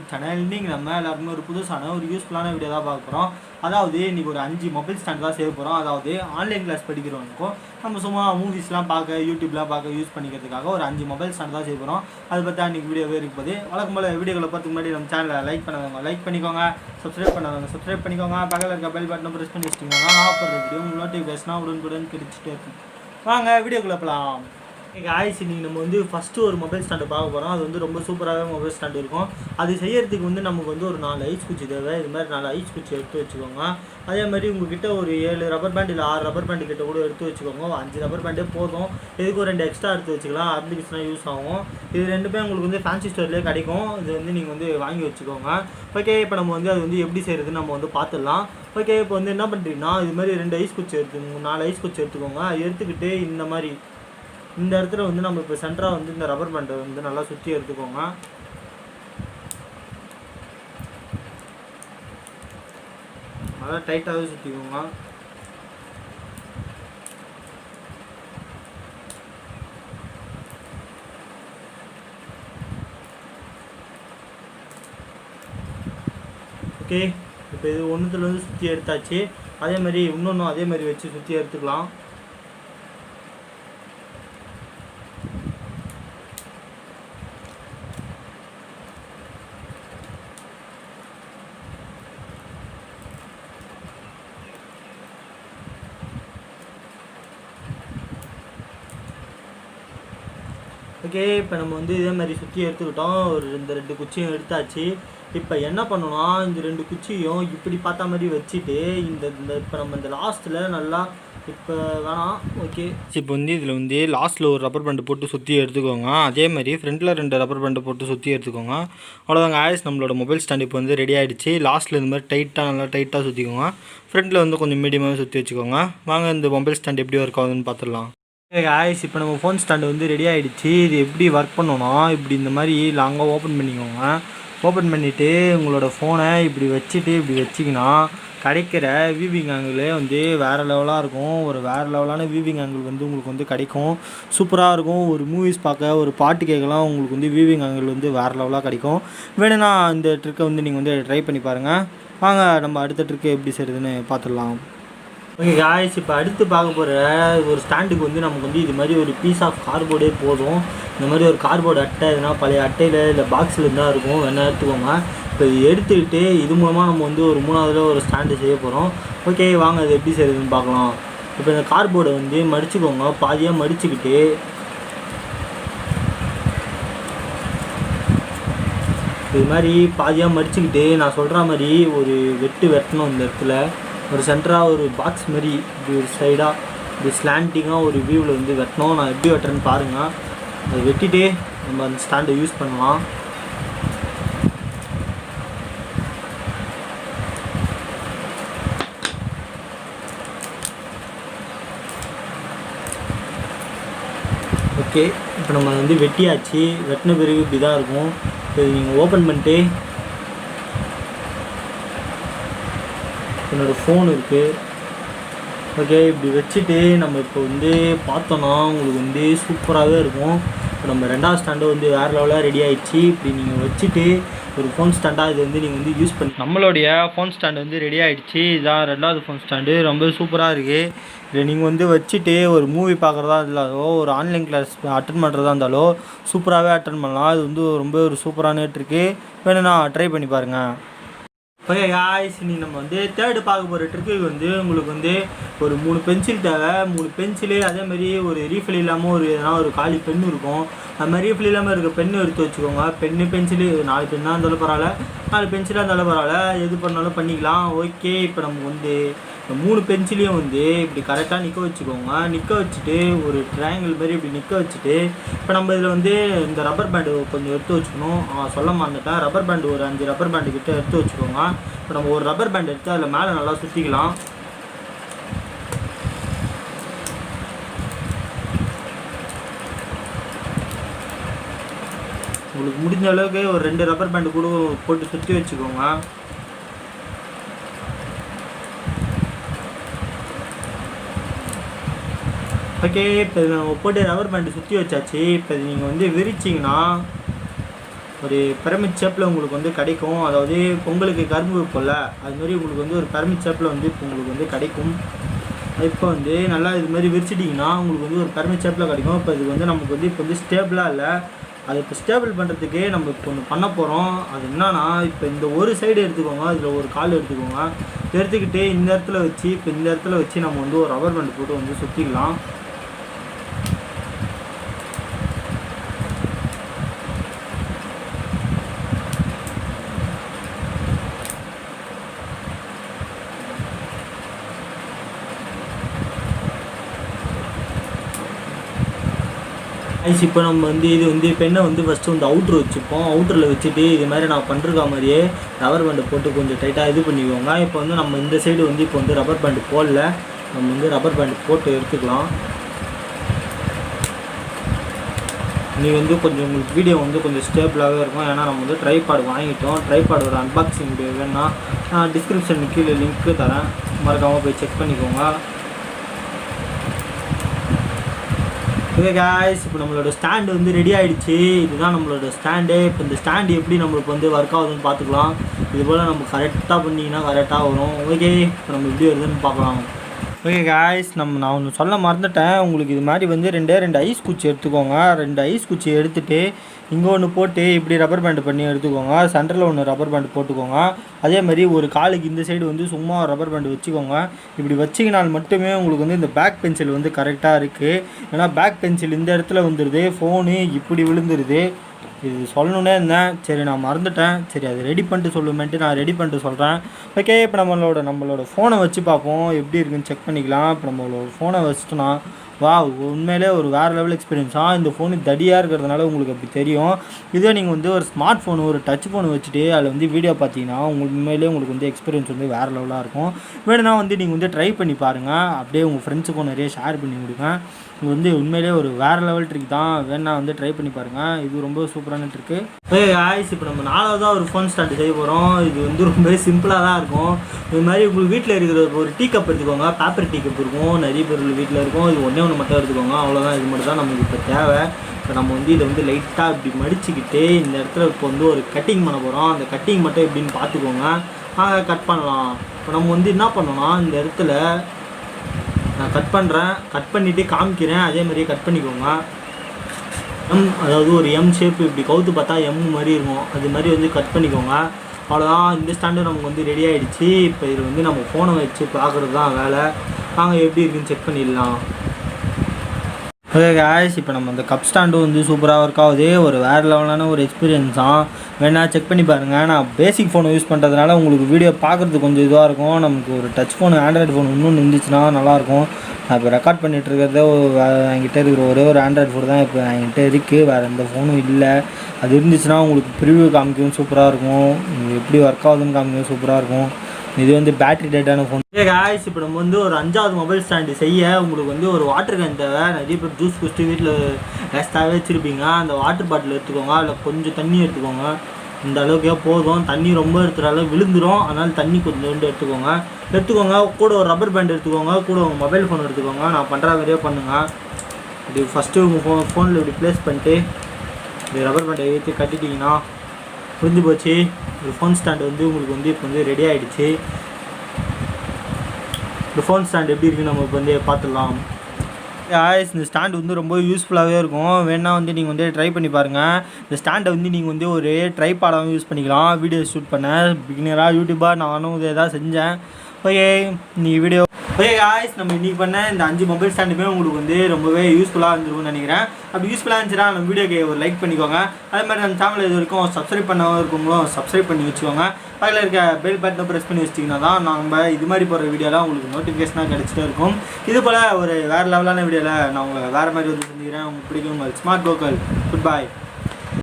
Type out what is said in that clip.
Channel. இன்றைக்கி நம்ம எல்லாருமே ஒரு புதுசான ஒரு யூஸ்ஃபுல்லான வீடியோ தான் பார்க்க போகிறோம். அதாவது இன்றைக்கி ஒரு 5 மொபைல் ஸ்டாண்ட் தான் செய்ய போகிறோம். அதாவது ஆன்லைன் கிளாஸ் படிக்கிறவங்களுக்கும் நம்ம சும்மா மூவிஸ்லாம் பார்க்க யூடியூப்லாம் பார்க்க யூஸ் பண்ணிக்கிறதுக்காக ஒரு 5 மொபைல் ஸ்டாண்ட் தான் செய்ய போகிறோம். அதை பற்றி அன்றைக்கி வீடியோவே இருக்கும்போது வழக்கம் போல் வீடியோக்களை பார்த்துக்கு முன்னாடி நம்ம சேனலை லைக் பண்ணாதவங்க லைக் பண்ணிக்கோங்க, சப்ஸ்கிரைப் பண்ணாதவங்க சப்ஸ்கிரைப் பண்ணிக்கோங்க, பக்கத்தில் இருக்க பெல் பட்டனை ப்ரெஸ் பண்ணி வச்சுட்டிங்கன்னா நான் ஆஃப் பண்ணுற வீடியோ உங்களுக்கு நோட்டிஃபிகேஷனாக உடனுக்குடன் கிடைச்சிட்டே இருக்கும். வாங்க வீடியோக்குள்ளே போகலாம். ஆயிடுச்சு. நீங்கள் நம்ம வந்து ஃபஸ்ட்டு ஒரு மொபைல் ஸ்டாண்டு பார்க்க போகிறோம். அது வந்து ரொம்ப சூப்பராகவே மொபைல் ஸ்டாண்டு இருக்கும். அது செய்யறதுக்கு வந்து நமக்கு வந்து ஒரு 4 ஐஸ் குச்சி தேவை. இது மாதிரி 4 ஐஸ் குச்சி எடுத்து வச்சுக்கோங்க. அதே மாதிரி உங்கள்கிட்ட ஒரு 7 ரப்பர் பேண்ட் இல்லை 6 ரப்பர் பேண்டு கிட்ட கூட எடுத்து வச்சுக்கோங்க. 5 ரப்பர் பேண்டே போதும். இதுக்கு ஒரு 2 எக்ஸ்ட்ரா எடுத்து வச்சுக்கலாம். அப்ளிகேஷனாக யூஸ் ஆகும். இது ரெண்டுமே உங்களுக்கு வந்து ஃபேன்சி ஸ்டோர்லேயே கிடைக்கும். இது வந்து நீங்கள் வந்து வாங்கி வச்சுக்கோங்க. ஓகே, இப்போ நம்ம வந்து அது வந்து எப்படி செய்கிறதுன்னு நம்ம வந்து பார்த்துடலாம். ஓகே, இப்போ வந்து என்ன பண்ணுறீங்கன்னா இது மாதிரி 2 ஐஸ் குச்சி எடுத்துக்கோங்க, 4 ஐஸ் குச்சி எடுத்துக்கோங்க. எடுத்துக்கிட்டு இந்த மாதிரி இந்த இடத்துல வந்து நம்ம இப்போ சென்டராக வந்து இந்த ரப்பர் பேண்டை வந்து நல்லா சுற்றி எடுத்துக்கோங்க. நல்லா டைட்டாகவே சுற்றிக்கோங்க. ஓகே, இப்போ இது ஒன்றுத்துலேருந்து சுற்றி எடுத்தாச்சு. அதே மாதிரி இன்னொன்றும் அதே மாதிரி வச்சு சுற்றி எடுத்துக்கலாம். ஓகே, இப்போ நம்ம வந்து இதே மாதிரி சுற்றி எடுத்துக்கிட்டோம். இந்த 2 குச்சியும் எடுத்தாச்சு. இப்போ என்ன பண்ணணும்னா இந்த 2 குச்சியும் இப்படி பார்த்தா மாதிரி வச்சுட்டு இந்த இப்போ நம்ம இந்த லாஸ்ட்டில் நல்லா இப்போ வேணாம். ஓகே, இப்போ வந்து இதில் வந்து லாஸ்ட்டில் ஒரு ரப்பர் பேண்டு போட்டு சுற்றி எடுத்துக்கோங்க. அதே மாதிரி ஃப்ரண்ட்டில் 2 ரப்பர் பேண்டு போட்டு சுற்றி எடுத்துக்கோங்க. அவ்வளோதாங்க ஆயிடுச்சு. நம்மளோட மொபைல் ஸ்டாண்ட் இப்போ வந்து ரெடி ஆகிடுச்சு. லாஸ்ட்டில் இந்த மாதிரி டைட்டாக நல்லா டைட்டாக சுற்றிக்கோங்க. ஃப்ரண்ட்டில் வந்து கொஞ்சம் மீடியமாகவே சுற்றி வச்சுக்கோங்க. வாங்க இந்த மொபைல் ஸ்டாண்ட் எப்படி ஒர்க் ஆகுதுன்னு பார்த்துடலாம். ஆயிடுச்சு. இப்போ நம்ம ஃபோன் ஸ்டாண்டு வந்து ரெடி ஆகிடுச்சு. இது எப்படி ஒர்க் பண்ணணும்னா இப்படி இந்த மாதிரி லாங்காக ஓப்பன் பண்ணிக்கோங்க. ஓப்பன் பண்ணிவிட்டு உங்களோட ஃபோனை இப்படி வச்சுட்டு இப்படி வச்சிங்கன்னா கிடைக்கிற வியூவிங் ஆங்கிளே வந்து வேறு லெவலாக இருக்கும். ஒரு வேறு லெவலான வியூவிங் ஆங்கிள் வந்து உங்களுக்கு வந்து கிடைக்கும். சூப்பராக இருக்கும். ஒரு மூவிஸ் பார்க்க, ஒரு பாட்டு கேட்கலாம். உங்களுக்கு வந்து வியூவிங் ஆங்கிள் வந்து வேறு லெவலாக கிடைக்கும். வேணும்னா இந்த ட்ரிக்கை வந்து நீங்கள் வந்து ட்ரை பண்ணி பாருங்கள். வாங்க நம்ம அடுத்த ட்ரிக்கை எப்படி செய்கிறதுன்னு பார்த்துடலாம். ஓகே காய்ஸ், இப்போ அடுத்து பார்க்க போகிற ஒரு ஸ்டாண்டுக்கு வந்து நமக்கு வந்து இது மாதிரி ஒரு பீஸ் ஆஃப் கார்போர்டே போதும். இந்த மாதிரி ஒரு கார்போர்டு அட்டை எதுனா பழைய அட்டையில் இல்லை பாக்ஸில் இருந்தால் இருக்கும், வேணா எடுத்துக்கோங்க. இப்போ இது எடுத்துக்கிட்டு இது மூலமாக நம்ம வந்து ஒரு 3வது ஒரு ஸ்டாண்டு செய்ய போகிறோம். ஓகே, வாங்க அது எப்படி செய்யுதுன்னு பார்க்கலாம். இப்போ இந்த கார்போர்டை வந்து மடிச்சுக்கோங்க. பாதியாக மடிச்சுக்கிட்டு இது மாதிரி பாதியாக மடிச்சுக்கிட்டு நான் சொல்கிற மாதிரி ஒரு வெட்டணும். இந்த இடத்துல ஒரு சென்டராக ஒரு பாக்ஸ் மாதிரி இப்படி ஒரு சைடாக இப்படி ஸ்லாண்டிங்காக ஒரு வியூவில் வந்து வெட்டணும். நான் எப்படி வெட்டுறேன்னு பாருங்கள். அதை வெட்டிகிட்டே நம்ம அந்த ஸ்டாண்டை யூஸ் பண்ணலாம். ஓகே, இப்போ நம்ம வந்து வெட்டியாச்சு. வெட்டின பிறகு இப்படி தான் இருக்கும். இப்போ நீங்கள் ஓப்பன் பண்ணிட்டு என்னோடய ஃபோன் இருக்குது. ஓகே, இப்படி வச்சுட்டு நம்ம இப்போ வந்து பார்த்தோன்னா உங்களுக்கு வந்து சூப்பராகவே இருக்கும். இப்போ நம்ம 2வது ஸ்டாண்டு வந்து வேறு லெவலாக ரெடி ஆகிடுச்சு. இப்படி நீங்கள் வச்சுட்டு ஒரு ஃபோன் ஸ்டாண்டாக இது வந்து நீங்கள் வந்து யூஸ் பண்ணி நம்மளுடைய ஃபோன் ஸ்டாண்டு வந்து ரெடி ஆகிடுச்சு. இதான் 2வது ஃபோன் ஸ்டாண்டு. ரொம்ப சூப்பராக இருக்குது. இதை நீங்கள் வந்து வச்சுட்டு ஒரு மூவி பார்க்குறதா இருந்தாலோ ஒரு ஆன்லைன் கிளாஸ் அட்டன் பண்ணுறதா இருந்தாலோ சூப்பராகவே அட்டன் பண்ணலாம். இது வந்து ரொம்ப ஒரு சூப்பரான ட்ரிக்கு. வேணும்னா ட்ரை பண்ணி பாருங்கள். ஓகே காய்ஸ், நீங்கள் நம்ம வந்து தேர்டு பார்க்க போகிற ட்ரிக்கு வந்து உங்களுக்கு வந்து ஒரு 3 பென்சில் தேவை. 3 பென்சிலு, அதேமாதிரி ஒரு ரீஃபில் இல்லாமல் ஒரு எதனா ஒரு காலி பென்னு இருக்கும். அது மாதிரி ரீஃபில் இல்லாமல் இருக்க பென்னு எடுத்து வச்சுக்கோங்க. பென்னு பென்சிலு 4 பென்னாக இருந்தாலும் பரவாயில்ல, 4 பென்சிலாக இருந்தாலும் பரவாயில்ல, எது பண்ணாலும் பண்ணிக்கலாம். ஓகே, இப்போ நமக்கு வந்து 3 பென்சிலையும் வந்து இப்படி கரெக்டாக நிற்க வச்சுக்கோங்க. நிற்க வச்சுட்டு ஒரு ட்ரையாங்கிள் மாதிரி இப்படி நிற்க வச்சுட்டு இப்போ நம்ம இதில் வந்து இந்த ரப்பர் பேண்டு கொஞ்சம் எடுத்து வச்சுக்கணும். சொல்ல மறந்துட்டேன். ரப்பர் பேண்டு ஒரு 5 ரப்பர் பேண்டு கிட்ட எடுத்து வச்சுக்கோங்க. இப்போ நம்ம ஒரு ரப்பர் பேண்ட் எடுத்து அதில் மேலே நல்லா சுற்றிக்கலாம். உங்களுக்கு முடிஞ்ச அளவுக்கு ஒரு 2 ரப்பர் பேண்டு கூட போட்டு சுற்றி வச்சுக்கோங்க. ஓகே, இப்போ நம்ம போட்டு ரப்பர் பேண்டு சுற்றி வச்சாச்சு. இப்போ நீங்கள் வந்து விரிச்சிங்கன்னா ஒரு பிரமிட் ஷேப்பில் உங்களுக்கு வந்து கிடைக்கும். அதாவது பொங்கலுக்கு கரும்பு வைப்போம்ல, அதுமாரி உங்களுக்கு வந்து ஒரு பிரமிட் ஷேப்பில் வந்து இப்போ உங்களுக்கு வந்து கிடைக்கும். இப்போ வந்து நல்லா இதுமாரி விரிச்சிட்டிங்கன்னா உங்களுக்கு வந்து ஒரு பிரமிட் ஷேப்பில் கிடைக்கும். இப்போ இது வந்து நமக்கு வந்து இப்போ வந்து ஸ்டேபிளாக இல்லை. அது இப்போ ஸ்டேபிள் பண்ணுறதுக்கே நம்ம இப்போ ஒன்று பண்ண போகிறோம். அது என்னன்னா, இப்போ இந்த ஒரு சைடு எடுத்துக்கோங்க, இதில் ஒரு கால் எடுத்துக்கோங்க. எடுத்துக்கிட்டு இந்த இடத்துல வச்சு இப்போ இந்த இடத்துல வச்சு நம்ம வந்து ஒரு ரப்பர் பேண்ட் போட்டு வந்து சுற்றிக்கலாம். இப்போ நம்ம வந்து இது வந்து பெண்ணை வந்து ஃபஸ்ட்டு வந்து அவுட்ரு வச்சுப்போம். அவுட்டரில் வச்சுட்டு இது மாதிரி நான் பண்ணுற மாதிரியே ரப்பர் பேண்டை போட்டு கொஞ்சம் டைட்டாக இது பண்ணிக்கோங்க. இப்போ வந்து நம்ம இந்த சைடு வந்து இப்போ வந்து ரப்பர் பேண்டு போடல, நம்ம வந்து ரப்பர் பேண்டு போட்டு எடுத்துக்கலாம். நீ வந்து கொஞ்சம் உங்களுக்கு வீடியோ வந்து கொஞ்சம் ஸ்டேபிளாகவே இருக்கும். ஏன்னா நம்ம வந்து ட்ரைபாட் வாங்கிட்டோம். ட்ரைபாடோட அன்பாக்சிங் வீடியோ வேணுன்னா நான் டிஸ்கிரிப்ஷனுக்கு கீழே லிங்க்கு தரேன், மறக்காமல் போய் செக் பண்ணிக்கோங்க. ஓகே காய்ஸ், இப்போ நம்மளோட ஸ்டாண்டு வந்து ரெடி ஆகிடுச்சு. இதுதான் நம்மளோட ஸ்டாண்டு. இப்போ இந்த ஸ்டாண்டு எப்படி நம்மளுக்கு வந்து ஒர்க் ஆகுதுன்னு பார்த்துக்கலாம். இது போல் நம்ம கரெக்டாக பண்ணிங்கன்னா கரெக்டாக வரும். ஓகே, இப்போ நம்ம எப்படி வருதுன்னு பார்க்கலாம். ஓகே காய்ஸ், நான் ஒன்று சொல்ல மறந்துட்டேன் உங்களுக்கு. இது மாதிரி வந்து ரெண்டு ஐஸ் குச்சி எடுத்துக்கோங்க. 2 ஐஸ் குச்சி எடுத்துகிட்டு இங்கே ஒன்று போட்டு இப்படி ரப்பர் பேண்டு பண்ணி எடுத்துக்கோங்க. சென்டரில் ஒன்று ரப்பர் பேண்டு போட்டுக்கோங்க. அதே மாதிரி ஒரு காலுக்கு இந்த சைடு வந்து சும்மா ரப்பர் பேண்டு வச்சுக்கோங்க. இப்படி வச்சிக்கினால் மட்டுமே உங்களுக்கு வந்து இந்த பேக் பென்சில் வந்து கரெக்டாக இருக்குது. ஏன்னா பேக் பென்சில் இந்த இடத்துல வந்துடுது, ஃபோனு இப்படி விழுந்துருது. இது சொல்லணுன்னே இருந்தேன், சரி நான் மறந்துட்டேன். சரி அது ரெடி பண்ணிட்டு சொல்லுமேன்ட்டு நான் ரெடி பண்ணிட்டு சொல்கிறேன். ஓகே, இப்போ நம்மளோட ஃபோனை வச்சு பார்ப்போம் எப்படி இருக்குன்னு செக் பண்ணிக்கலாம். இப்போ நம்மளோட ஃபோனை வச்சுட்டோன்னா உண்மையிலே ஒரு வேறு லெவல் எக்ஸ்பீரியன்ஸாக. இந்த ஃபோனு தடியாக இருக்கிறதுனால உங்களுக்கு அப்படி தெரியும். இதே நீங்கள் வந்து ஒரு ஸ்மார்ட் ஃபோனு, ஒரு டச் ஃபோனு வச்சுட்டு அதில் வந்து வீடியோ பார்த்தீங்கன்னா உண்மையிலே உங்களுக்கு வந்து எக்ஸ்பீரியன்ஸ் வந்து வேறு லெவலாக இருக்கும். வேணும்னா வந்து நீங்கள் வந்து ட்ரை பண்ணி பாருங்கள். அப்படியே உங்கள் ஃப்ரெண்ட்ஸுக்கும் நிறைய ஷேர் பண்ணி விடுங்க. இது வந்து உண்மையிலே ஒரு வேறு லெவல் ட்ரிக் தான். வேணா வந்து ட்ரை பண்ணி பாருங்கள். இது ரொம்ப சூப்பரான ட்ரிக்கு. ஓகே காய்ஸ், இப்போ நம்ம 4வதாக ஒரு ஃபோன் ஸ்டார்ட் செய்ய போகிறோம். இது வந்து ரொம்பவே சிம்பிளாக தான் இருக்கும். இது மாதிரி உங்களுக்கு வீட்டில் இருக்கிற ஒரு டீ கப் எடுத்துக்கோங்க. பேப்பர் டீ கப் இருக்கும், நிறைய பேர் வீட்டில் இருக்கும். இது ஒன்று மட்டும் எடுத்துக்கோங்க, அவ்வளோதான். இது மட்டும் தான் நமக்கு இப்போ தேவை. இப்போ நம்ம வந்து இதை வந்து லைட்டாக இப்படி மடிச்சுக்கிட்டு இந்த இடத்துல இப்போ வந்து ஒரு கட்டிங் பண்ண போகிறோம். அந்த கட்டிங் மட்டும் எப்படின்னு பார்த்துக்கோங்க. கட் பண்ணலாம். இப்போ நம்ம வந்து என்ன பண்ணோன்னா, இந்த இடத்துல நான் கட் பண்ணுறேன், கட் பண்ணிவிட்டு காமிக்கிறேன். அதே மாதிரியே கட் பண்ணிக்கோங்க. அதாவது ஒரு எம் ஷேப் இப்படி கவுத்து பார்த்தா எம் மாதிரி இருக்கும், அது மாதிரி வந்து கட் பண்ணிக்கோங்க. அவ்வளோதான். இந்த ஸ்டாண்டு நமக்கு வந்து ரெடி ஆகிடுச்சு. இப்போ இது வந்து நம்ம ஃபோனை வச்சு பார்க்குறது தான் வேலை. நாங்கள் எப்படி இருக்குன்னு செக் பண்ணிடலாம். ஓகே காய்ஸ், இப்போ நம்ம அந்த கப் ஸ்டாண்டும் வந்து சூப்பராக ஒர்க் ஆகுது. ஒரு வேறு லெவலான ஒரு எக்ஸ்பீரியன்ஸ் தான். வேணா செக் பண்ணி பாருங்கள். நான் பேசிக் ஃபோனை யூஸ் பண்ணுறதுனால உங்களுக்கு வீடியோ பார்க்குறதுக்கு கொஞ்சம் இதுவாக இருக்கும். நமக்கு ஒரு டச் ஃபோனு, ஆண்ட்ராய்டு ஃபோன் இன்னொன்று இருந்துச்சுன்னா நல்லாயிருக்கும். நான் இப்போ ரெக்கார்ட் பண்ணிகிட்டு இருக்கிறத என்கிட்ட இருக்கிற ஒரே ஒரு ஆண்ட்ராய்டு ஃபோன் தான் இப்போ என்கிட்ட இருக்குது. வேறு எந்த ஃபோனும் இல்லை. அது இருந்துச்சுன்னா உங்களுக்கு ப்ரிவியூ காமிக்கவும் சூப்பராக இருக்கும். எப்படி ஒர்க் ஆகுதுன்னு காமிக்கவும் சூப்பராக இருக்கும். இது வந்து பேட்டரி டேட்டான ஃபோன். காய்ஸ், இப்போ நம்ம வந்து ஒரு 5வது மொபைல் ஸ்டாண்டு செய்ய உங்களுக்கு வந்து ஒரு வாட்டர் கேன் தேவை. நிறைய பேர் ஜூஸ் குடிச்சிட்டு வீட்டில் வேஸ்ட்டாகவே வச்சுருப்பீங்க. அந்த வாட்டர் பாட்டில் எடுத்துக்கோங்க. அதில் கொஞ்சம் தண்ணி எடுத்துக்கோங்க. இந்த அளவுக்கே போதும். தண்ணி ரொம்ப எடுத்துகிற அளவு விழுந்துடும். அதனால் தண்ணி கொஞ்சம் எடுத்துக்கோங்க. கூட ஒரு ரப்பர் பேண்ட் எடுத்துக்கோங்க. கூட உங்கள் மொபைல் ஃபோன் எடுத்துக்கோங்க. நான் பண்ணுற மாதிரியே பண்ணுங்கள். இப்படி ஃபஸ்ட்டு உங்கள் ஃபோனில் இப்படி ப்ளேஸ் பண்ணிட்டு இப்படி ரப்பர் பேண்டை ஏற்றி கட்டிட்டிங்கன்னா புரிஞ்சு போச்சு. ஒரு ஃபோன் ஸ்டாண்டு வந்து உங்களுக்கு வந்து இப்போ வந்து ரெடி ஆகிடுச்சு. இந்த ஃபோன் ஸ்டாண்ட் எப்படி இருக்குன்னு நம்ம இப்போ வந்து பார்த்துடலாம். காய்ஸ், இந்த ஸ்டாண்டு வந்து ரொம்ப யூஸ்ஃபுல்லாகவே இருக்கும். வேணா வந்து நீங்கள் வந்து ட்ரை பண்ணி பாருங்கள். இந்த ஸ்டாண்டை வந்து நீங்கள் வந்து ஒரு ட்ரைபாடாகவும் யூஸ் பண்ணிக்கலாம். வீடியோ ஷூட் பண்ண பிகினராக யூடியூபாக நானும் இதை தான் செஞ்சேன். ஓகே, நீங்கள் வீடியோ ஓகே காய்ஸ், நம்ம இன்றைக்கி பண்ண இந்த 5 மொபைல் ஸ்டாண்டுமே உங்களுக்கு வந்து ரொம்பவே யூஸ்ஃபுல்லாக இருந்துருக்கும்னு நினைக்கிறேன். அப்படி யூஸ்ஃபுல்லாக இருந்துச்சுன்னா நம்ம வீடியோக்கு ஒரு லைக் பண்ணிக்கோங்க. அதே மாதிரி நம்ம சேனல் இது வரைக்கும் சப்ஸ்கிரைப் பண்ணாமல் இருக்கவங்களும் சப்ஸ்கிரைப் பண்ணி வச்சுக்கோங்க. அதில் இருக்க பெல் பட்டனை ப்ரெஸ் பண்ணி வச்சிட்டிங்கன்னா தான் நம்ம இது மாதிரி போகிற வீடியோலாம் உங்களுக்கு நோட்டிஃபிகேஷனாக கிடச்சிட்டே இருக்கும். இது போல் ஒரு வேறு லெவலான வீடியோவில் நான் உங்களை வேறு மாதிரி வந்து செஞ்சுக்கிறேன். உங்களுக்கு பிடிக்கும். உங்கள் ஸ்மார்ட் கோகுல். குட் பாய்.